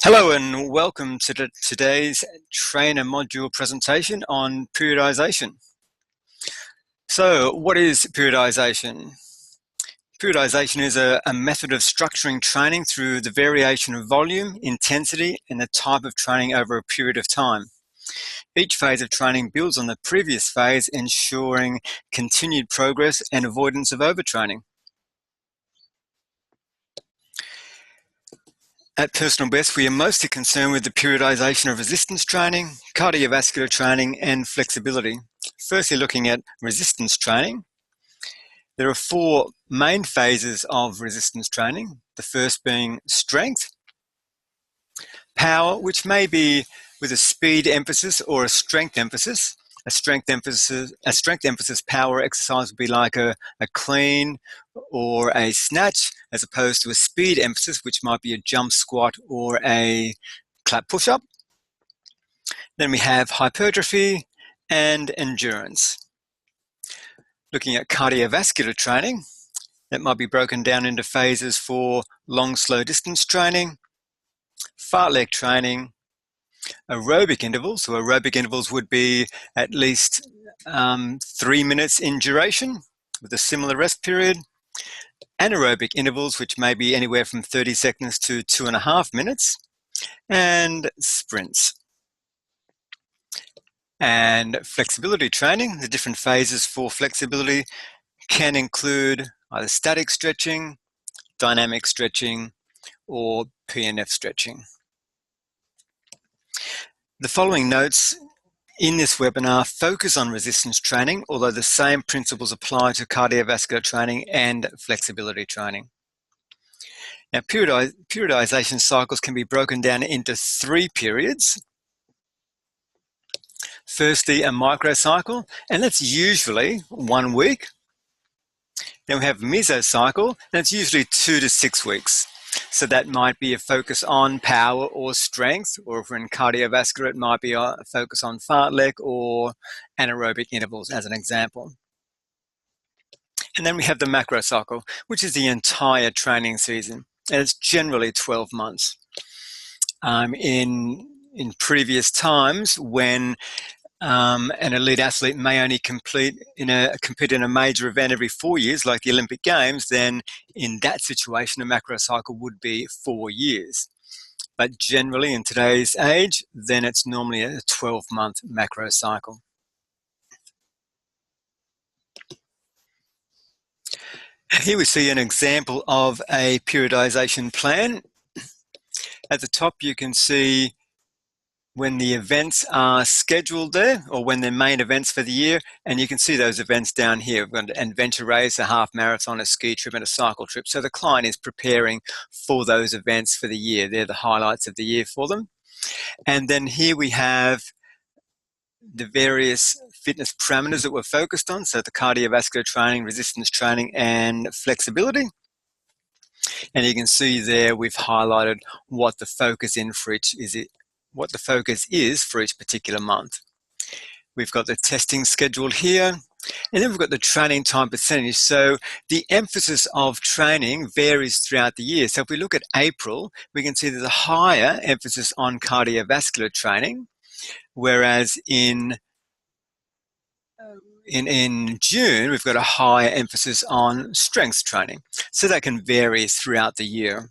Hello and welcome to today's trainer module presentation on periodization. So what is periodization? Periodization is a method of structuring training through the variation of volume, intensity, and the type of training over a period of time. Each phase of training builds on the previous phase, ensuring continued progress and avoidance of overtraining. At Personal Best, we are mostly concerned with the periodization of resistance training, cardiovascular training, and flexibility. Firstly, looking at resistance training, there are four main phases of resistance training. The first being strength, power, which may be with a speed emphasis or a strength emphasis. A strength emphasis power exercise would be like a clean or a snatch, as opposed to a speed emphasis, which might be a jump squat or a clap push-up. Then we have hypertrophy and endurance. Looking at cardiovascular training, that might be broken down into phases for long, slow distance training, fartlek training, aerobic intervals. So aerobic intervals would be at least 3 minutes in duration with a similar rest period. Anaerobic intervals, which may be anywhere from 30 seconds to 2.5 minutes. And sprints. And flexibility training, the different phases for flexibility can include either static stretching, dynamic stretching, or PNF stretching. The following notes in this webinar focus on resistance training, although the same principles apply to cardiovascular training and flexibility training. Now, periodization cycles can be broken down into 3 periods. Firstly, a microcycle, and that's usually 1 week. Then we have mesocycle, and it's usually 2 to 6 weeks. So that might be a focus on power or strength, or if we're in cardiovascular, it might be a focus on fartlek or anaerobic intervals as an example. And then we have the macrocycle, which is the entire training season, and it's generally 12 months. In previous times, when an elite athlete may only compete in a major event every 4 years, like the Olympic Games, then in that situation, a macrocycle would be 4 years. But generally, in today's age, then it's normally a 12-month macrocycle. Here we see an example of a periodization plan. At the top, you can see when the events are scheduled there, or when they're main events for the year, and you can see those events down here. We've got an adventure race, a half marathon, a ski trip, and a cycle trip. So the client is preparing for those events for the year. They're the highlights of the year for them. And then here we have the various fitness parameters that we're focused on. So the cardiovascular training, resistance training, and flexibility. And you can see there we've highlighted what the focus is for each particular month. We've got the testing schedule here, and then we've got the training time percentage. So the emphasis of training varies throughout the year. So if we look at April, we can see there's a higher emphasis on cardiovascular training, whereas in June, we've got a higher emphasis on strength training. So that can vary throughout the year.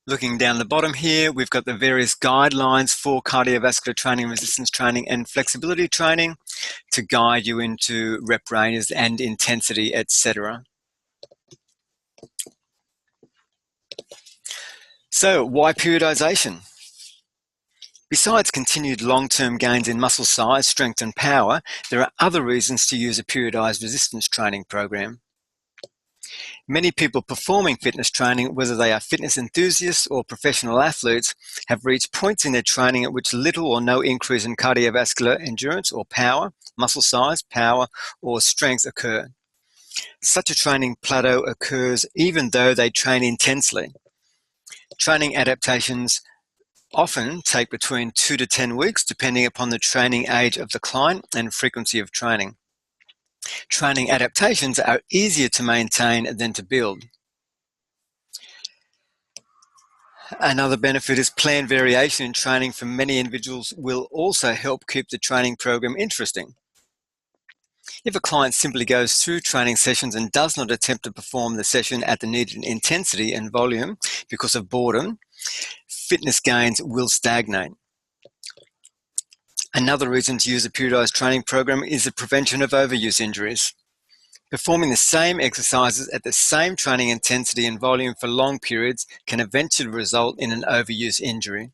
Looking down the bottom here, we've got the various guidelines for cardiovascular training, resistance training, and flexibility training to guide you into rep ranges and intensity, etc. So, why periodization? Besides continued long-term gains in muscle size, strength, and power, there are other reasons to use a periodized resistance training program. Many people performing fitness training, whether they are fitness enthusiasts or professional athletes, have reached points in their training at which little or no increase in cardiovascular endurance or power, muscle size, power, or strength occur. Such a training plateau occurs even though they train intensely. Training adaptations often take between 2 to 10 weeks, depending upon the training age of the client and frequency of training. Training adaptations are easier to maintain than to build. Another benefit is planned variation in training for many individuals will also help keep the training program interesting. If a client simply goes through training sessions and does not attempt to perform the session at the needed intensity and volume because of boredom, fitness gains will stagnate. Another reason to use a periodized training program is the prevention of overuse injuries. Performing the same exercises at the same training intensity and volume for long periods can eventually result in an overuse injury.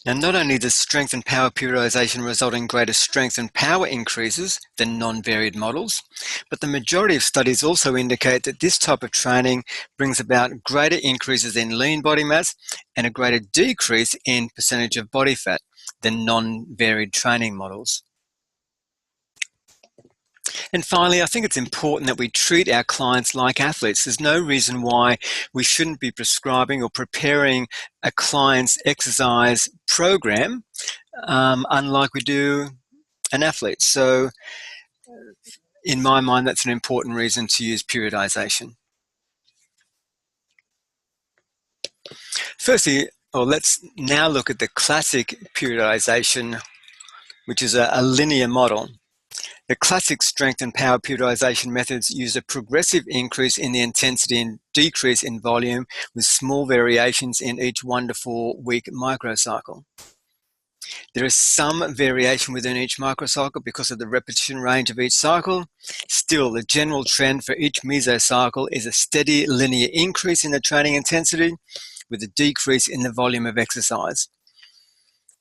Now, not only does strength and power periodization result in greater strength and power increases than non-varied models, but the majority of studies also indicate that this type of training brings about greater increases in lean body mass and a greater decrease in percentage of body fat than non-varied training models. And finally, I think it's important that we treat our clients like athletes. There's no reason why we shouldn't be prescribing or preparing a client's exercise program unlike we do an athlete. So in my mind, that's an important reason to use periodization. Firstly, let's now look at the classic periodization, which is a linear model. The classic strength and power periodization methods use a progressive increase in the intensity and decrease in volume with small variations in each 1 to 4 week microcycle. There is some variation within each microcycle because of the repetition range of each cycle. Still, the general trend for each mesocycle is a steady linear increase in the training intensity with a decrease in the volume of exercise.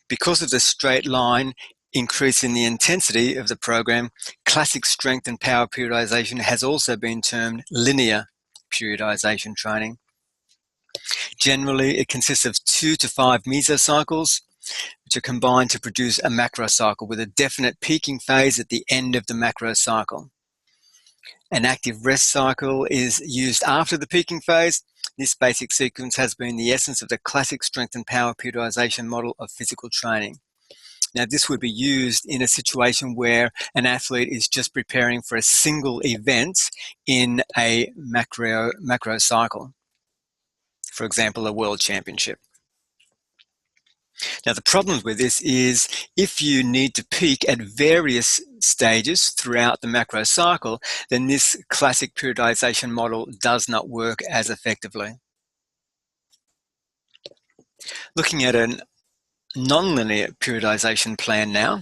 Because of the straight line increase in the intensity of the program, classic strength and power periodization has also been termed linear periodization training. Generally, it consists of 2 to 5 mesocycles, which are combined to produce a macrocycle with a definite peaking phase at the end of the macrocycle. An active rest cycle is used after the peaking phase. This basic sequence has been the essence of the classic strength and power periodization model of physical training. Now, this would be used in a situation where an athlete is just preparing for a single event in a macro cycle. For example, a world championship. Now, the problem with this is if you need to peak at various stages throughout the macro cycle, then this classic periodization model does not work as effectively. Looking at a nonlinear periodization plan now.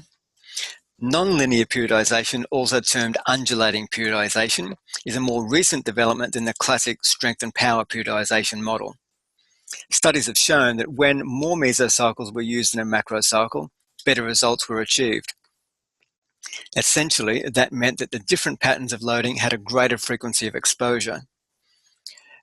Nonlinear periodization, also termed undulating periodization, is a more recent development than the classic strength and power periodization model. Studies have shown that when more mesocycles were used in a macrocycle, better results were achieved. Essentially, that meant that the different patterns of loading had a greater frequency of exposure.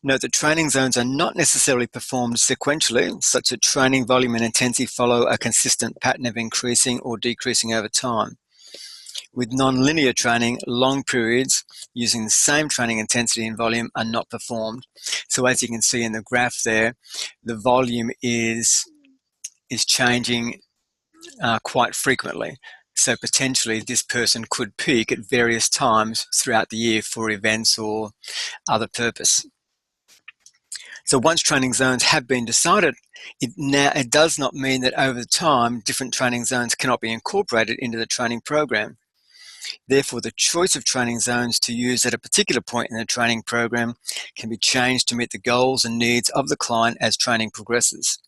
Note that training zones are not necessarily performed sequentially, such that training volume and intensity follow a consistent pattern of increasing or decreasing over time. With nonlinear training, long periods using the same training intensity and volume are not performed. So as you can see in the graph there, the volume is changing quite frequently. So potentially this person could peak at various times throughout the year for events or other purpose. So once training zones have been decided, it does not mean that over time different training zones cannot be incorporated into the training program. Therefore, the choice of training zones to use at a particular point in the training program can be changed to meet the goals and needs of the client as training progresses.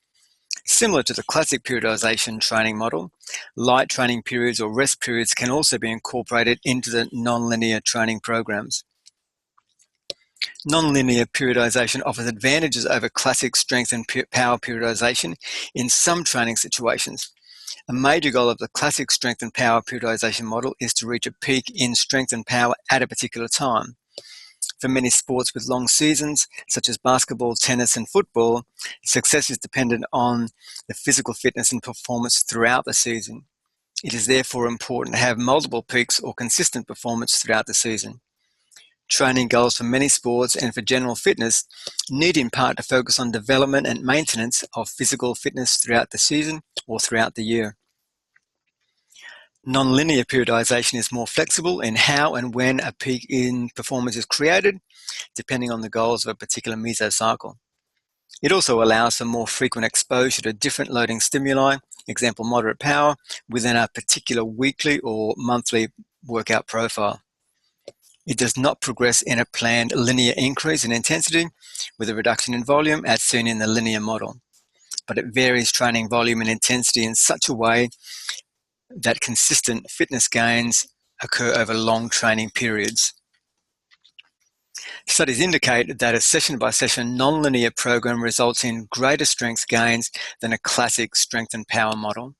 Similar to the classic periodization training model, light training periods or rest periods can also be incorporated into the nonlinear training programs. Nonlinear periodization offers advantages over classic strength and power periodization in some training situations. A major goal of the classic strength and power periodization model is to reach a peak in strength and power at a particular time. For many sports with long seasons, such as basketball, tennis, and football, success is dependent on the physical fitness and performance throughout the season. It is therefore important to have multiple peaks or consistent performance throughout the season. Training goals for many sports and for general fitness need in part to focus on development and maintenance of physical fitness throughout the season or throughout the year. Nonlinear periodization is more flexible in how and when a peak in performance is created, depending on the goals of a particular mesocycle. It also allows for more frequent exposure to different loading stimuli, example moderate power, within a particular weekly or monthly workout profile. It does not progress in a planned linear increase in intensity with a reduction in volume as seen in the linear model, but it varies training volume and intensity in such a way that consistent fitness gains occur over long training periods. Studies indicate that a session-by-session nonlinear program results in greater strength gains than a classic strength and power model.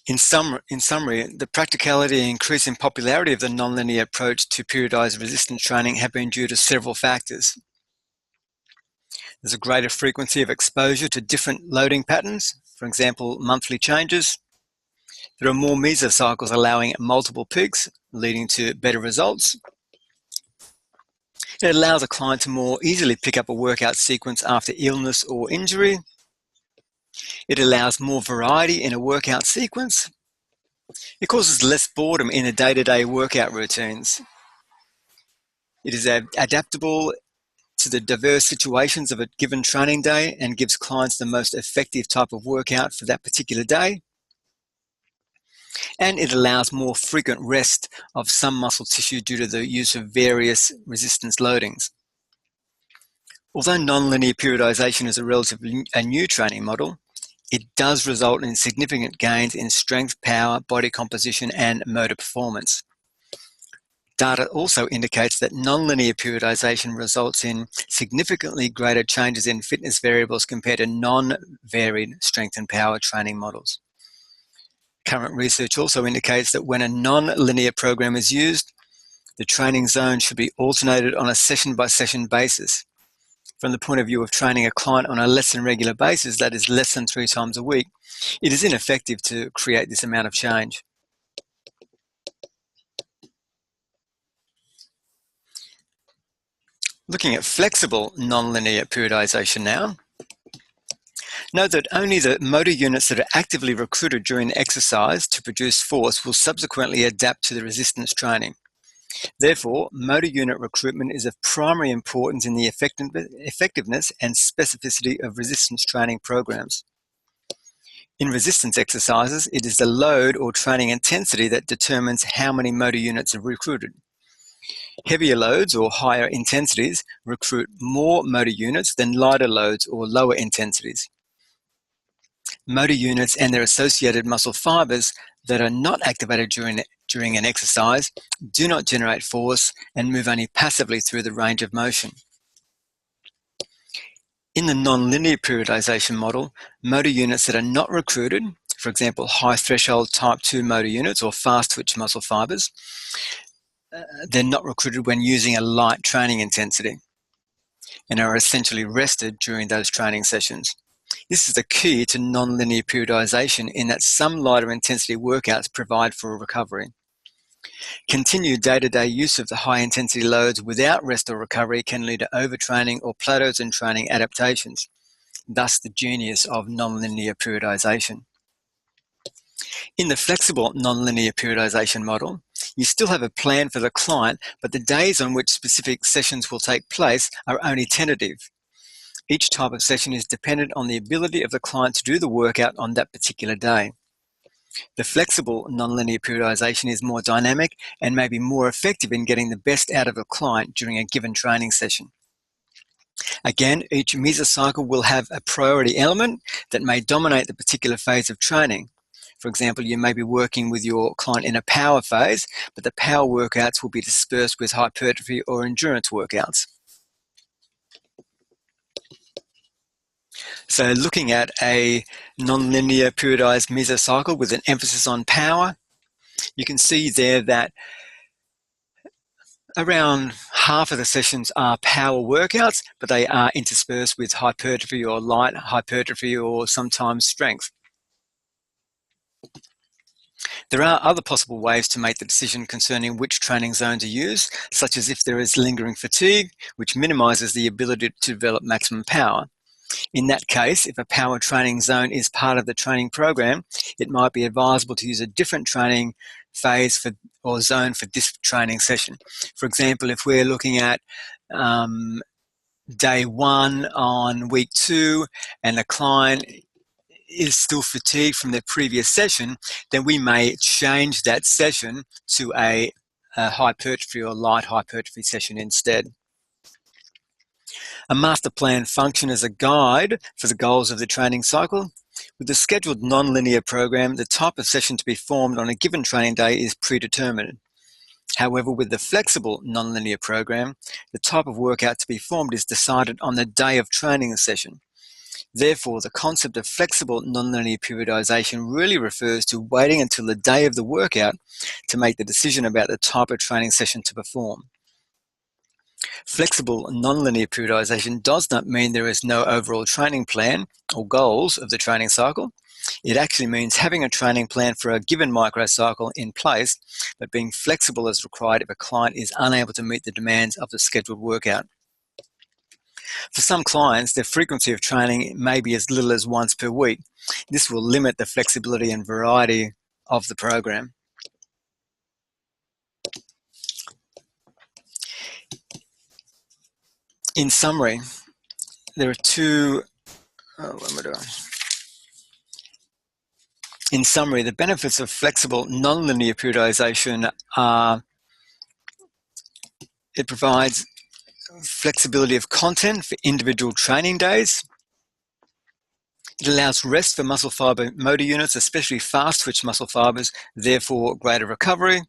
In summary, the practicality and increasing popularity of the nonlinear approach to periodized resistance training have been due to several factors. There's a greater frequency of exposure to different loading patterns, for example, monthly changes. There are more mesocycles allowing multiple peaks, leading to better results. It allows a client to more easily pick up a workout sequence after illness or injury. It allows more variety in a workout sequence. It causes less boredom in the day-to-day workout routines. It is adaptable to the diverse situations of a given training day and gives clients the most effective type of workout for that particular day. And it allows more frequent rest of some muscle tissue due to the use of various resistance loadings. Although nonlinear periodization is a relatively new training model, it does result in significant gains in strength, power, body composition, and motor performance. Data also indicates that nonlinear periodization results in significantly greater changes in fitness variables compared to non-varied strength and power training models. Current research also indicates that when a non-linear program is used, the training zone should be alternated on a session-by-session basis. From the point of view of training a client on a less than regular basis, that is less than 3 times a week, it is ineffective to create this amount of change. Looking at flexible nonlinear periodization now, note that only the motor units that are actively recruited during exercise to produce force will subsequently adapt to the resistance training. Therefore, motor unit recruitment is of primary importance in the effectiveness and specificity of resistance training programs. In resistance exercises, it is the load or training intensity that determines how many motor units are recruited. Heavier loads or higher intensities recruit more motor units than lighter loads or lower intensities. Motor units and their associated muscle fibers that are not activated during an exercise do not generate force and move only passively through the range of motion. In the nonlinear periodization model, motor units that are not recruited, for example, high threshold type 2 motor units or fast twitch muscle fibers, they're not recruited when using a light training intensity and are essentially rested during those training sessions. This is the key to nonlinear periodization in that some lighter intensity workouts provide for a recovery. Continued day-to-day use of the high-intensity loads without rest or recovery can lead to overtraining or plateaus in training adaptations, thus the genius of nonlinear periodization. In the flexible nonlinear periodization model, you still have a plan for the client, but the days on which specific sessions will take place are only tentative. Each type of session is dependent on the ability of the client to do the workout on that particular day. The flexible nonlinear periodization is more dynamic and may be more effective in getting the best out of a client during a given training session. Again, each mesocycle will have a priority element that may dominate the particular phase of training. For example, you may be working with your client in a power phase, but the power workouts will be dispersed with hypertrophy or endurance workouts. So looking at a nonlinear periodized mesocycle with an emphasis on power, you can see there that around half of the sessions are power workouts, but they are interspersed with hypertrophy or light hypertrophy or sometimes strength. There are other possible ways to make the decision concerning which training zone to use, such as if there is lingering fatigue, which minimizes the ability to develop maximum power. In that case, if a power training zone is part of the training program, it might be advisable to use a different training phase or zone for this training session. For example, if we're looking at day 1 on week 2 and the client is still fatigued from their previous session, then we may change that session to a hypertrophy or light hypertrophy session instead. A master plan functions as a guide for the goals of the training cycle. With the scheduled nonlinear program, the type of session to be formed on a given training day is predetermined. However, with the flexible nonlinear program, the type of workout to be formed is decided on the day of training session. Therefore, the concept of flexible nonlinear periodization really refers to waiting until the day of the workout to make the decision about the type of training session to perform. Flexible nonlinear periodization does not mean there is no overall training plan or goals of the training cycle. It actually means having a training plan for a given microcycle in place, but being flexible as required if a client is unable to meet the demands of the scheduled workout. For some clients, the frequency of training may be as little as once per week. This will limit the flexibility and variety of the program. In summary, there are two. In summary, the benefits of flexible nonlinear periodization are it provides flexibility of content for individual training days. It allows rest for muscle fiber motor units, especially fast-twitch muscle fibers, therefore greater recovery.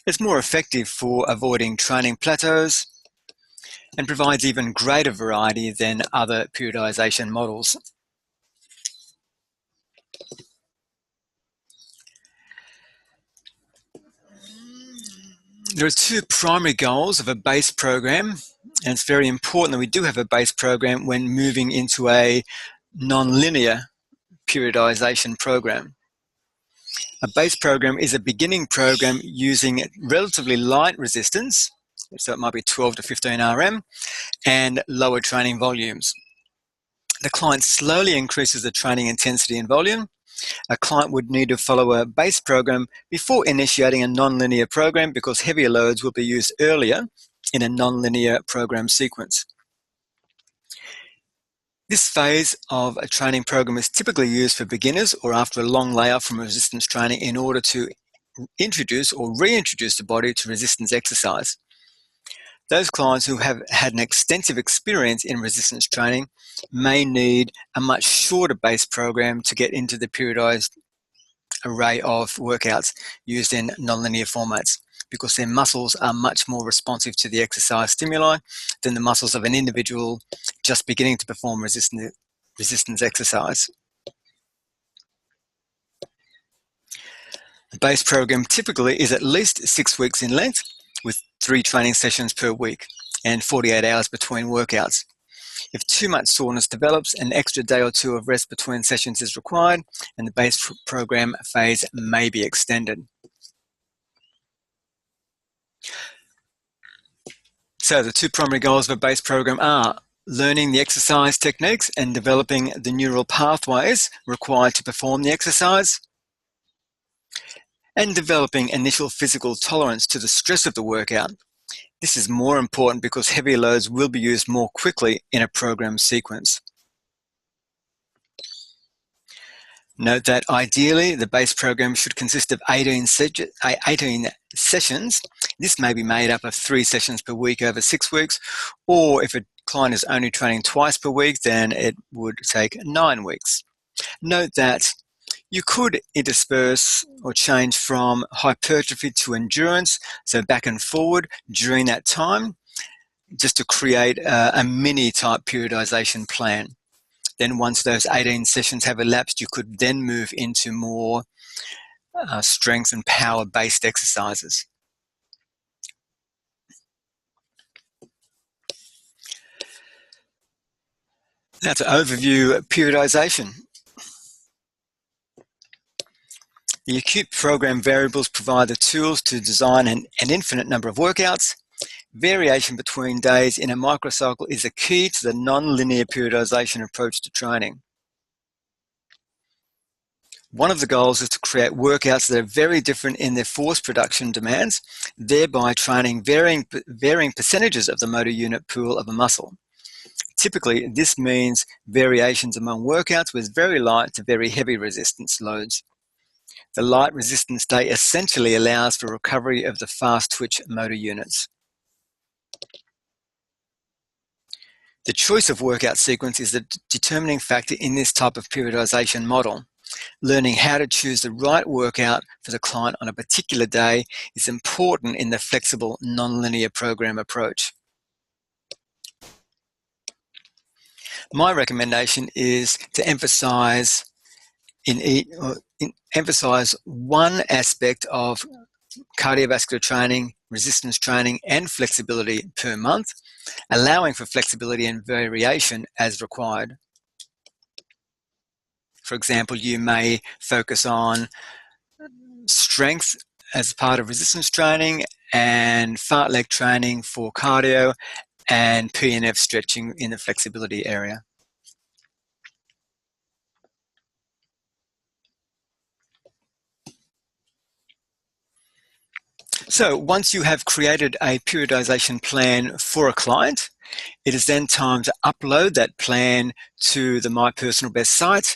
It's more effective for avoiding training plateaus and provides even greater variety than other periodization models. There are two primary goals of a base program, and it's very important that we do have a base program when moving into a nonlinear periodization program. A base program is a beginning program using relatively light resistance, so it might be 12 to 15 RM, and lower training volumes. The client slowly increases the training intensity and volume. A client would need to follow a base program before initiating a nonlinear program because heavier loads will be used earlier in a nonlinear program sequence. This phase of a training program is typically used for beginners or after a long layoff from resistance training in order to introduce or reintroduce the body to resistance exercise. Those clients who have had an extensive experience in resistance training may need a much shorter base program to get into the periodized array of workouts used in nonlinear formats because their muscles are much more responsive to the exercise stimuli than the muscles of an individual just beginning to perform resistance exercise. The base program typically is at least 6 weeks in length with 3 training sessions per week and 48 hours between workouts. If too much soreness develops, an extra day or 2 of rest between sessions is required and the base program phase may be extended. So the 2 primary goals of a base program are learning the exercise techniques and developing the neural pathways required to perform the exercise, and developing initial physical tolerance to the stress of the workout. This is more important because heavier loads will be used more quickly in a program sequence. Note that ideally the base program should consist of 18 sessions. This may be made up of 3 sessions per week over 6 weeks, or if a client is only training twice per week, then it would take 9 weeks. Note that you could intersperse or change from hypertrophy to endurance, so back and forward during that time, just to create a mini type periodization plan. Then once those 18 sessions have elapsed, you could then move into more strength and power-based exercises. Now to overview periodization. The acute program variables provide the tools to design an infinite number of workouts. Variation between days in a microcycle is a key to the nonlinear periodization approach to training. One of the goals is to create workouts that are very different in their force production demands, thereby training varying percentages of the motor unit pool of a muscle. Typically, this means variations among workouts with very light to very heavy resistance loads. The light resistance day essentially allows for recovery of the fast twitch motor units. The choice of workout sequence is the determining factor in this type of periodization model. Learning how to choose the right workout for the client on a particular day is important in the flexible nonlinear program approach. My recommendation is to emphasize one aspect of cardiovascular training, resistance training, and flexibility per month, allowing for flexibility and variation as required. For example, you may focus on strength as part of resistance training and fartlek training for cardio and P&F stretching in the flexibility area. So once you have created a periodization plan for a client, it is then time to upload that plan to the My Personal Best site.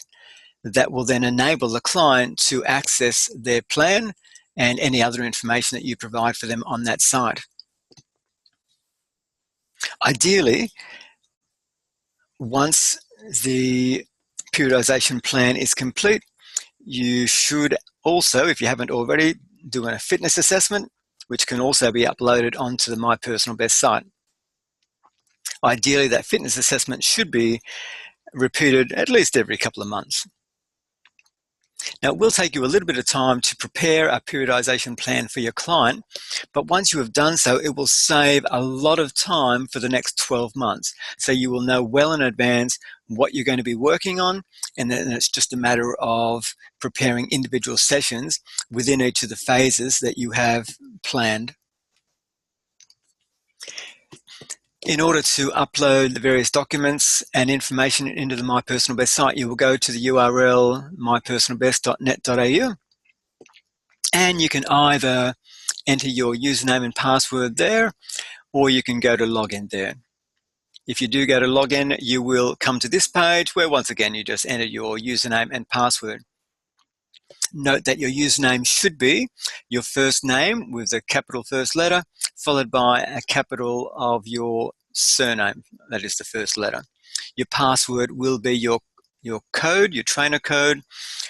That will then enable the client to access their plan and any other information that you provide for them on that site. Ideally, once the periodization plan is complete, you should also, if you haven't already, do a fitness assessment, which can also be uploaded onto the My Personal Best site. Ideally, that fitness assessment should be repeated at least every couple of months. Now, it will take you a little bit of time to prepare a periodization plan for your client, but once you have done so, it will save a lot of time for the next 12 months. So you will know well in advance what you're going to be working on, and then it's just a matter of preparing individual sessions within each of the phases that you have planned. In order to upload the various documents and information into the My Personal Best site, you will go to the URL mypersonalbest.net.au, and you can either enter your username and password there, or you can go to login there. If you do go to login, you will come to this page where once again you just enter your username and password. Note that your username should be your first name with a capital first letter, followed by a capital of your surname, that is the first letter. Your password will be your code, your trainer code,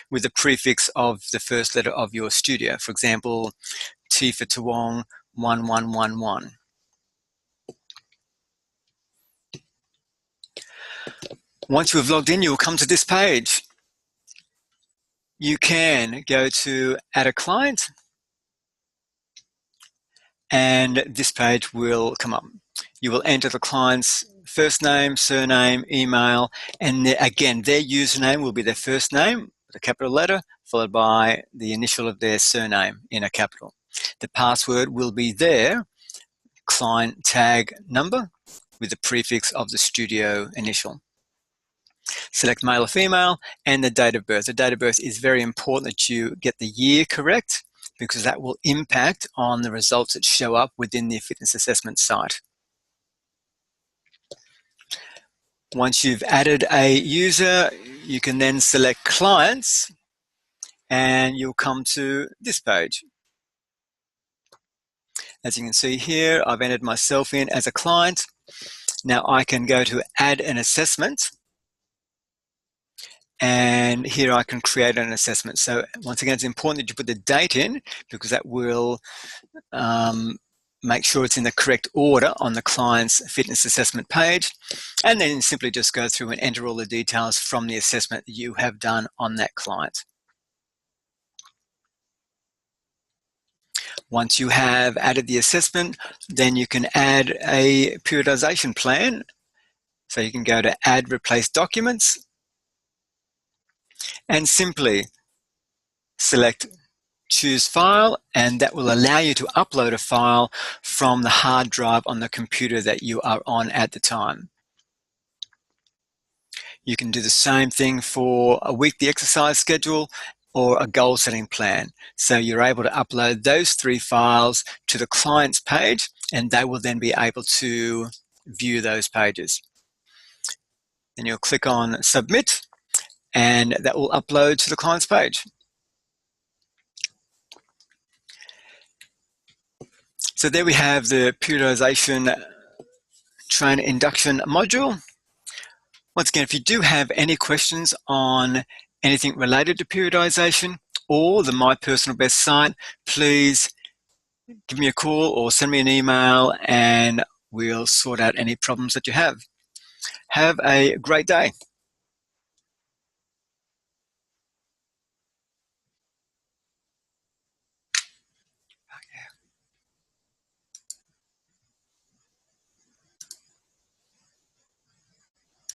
with the prefix of the first letter of your studio. For example, T for Toowong 1111. Once you have logged in, you will come to this page. You can go to Add a Client, and this page will come up. You will enter the client's first name, surname, email, and again, their username will be their first name with a capital letter, followed by the initial of their surname in a capital. The password will be their client tag number with the prefix of the studio initial. Select male or female and the date of birth. The date of birth is very important that you get the year correct, because that will impact on the results that show up within the fitness assessment site. Once you've added a user, you can then select clients, and you'll come to this page. As you can see here, I've entered myself in as a client. Now I can go to add an assessment, and here I can create an assessment. So once again, it's important that you put the date in, because that will make sure it's in the correct order on the client's fitness assessment page, and then simply just go through and enter all the details from the assessment that you have done on that client. Once you have added the assessment, then you can add a periodization plan. So you can go to Add Replace Documents and simply select choose File, and that will allow you to upload a file from the hard drive on the computer that you are on at the time. You can do the same thing for a weekly exercise schedule or a goal setting plan. So you're able to upload those 3 files to the client's page, and they will then be able to view those pages. Then you'll click on Submit, and that will upload to the client's page. So there we have the periodization trainer induction module. Once again, if you do have any questions on anything related to periodization or the My Personal Best site, please give me a call or send me an email and we'll sort out any problems that you have. Have a great day.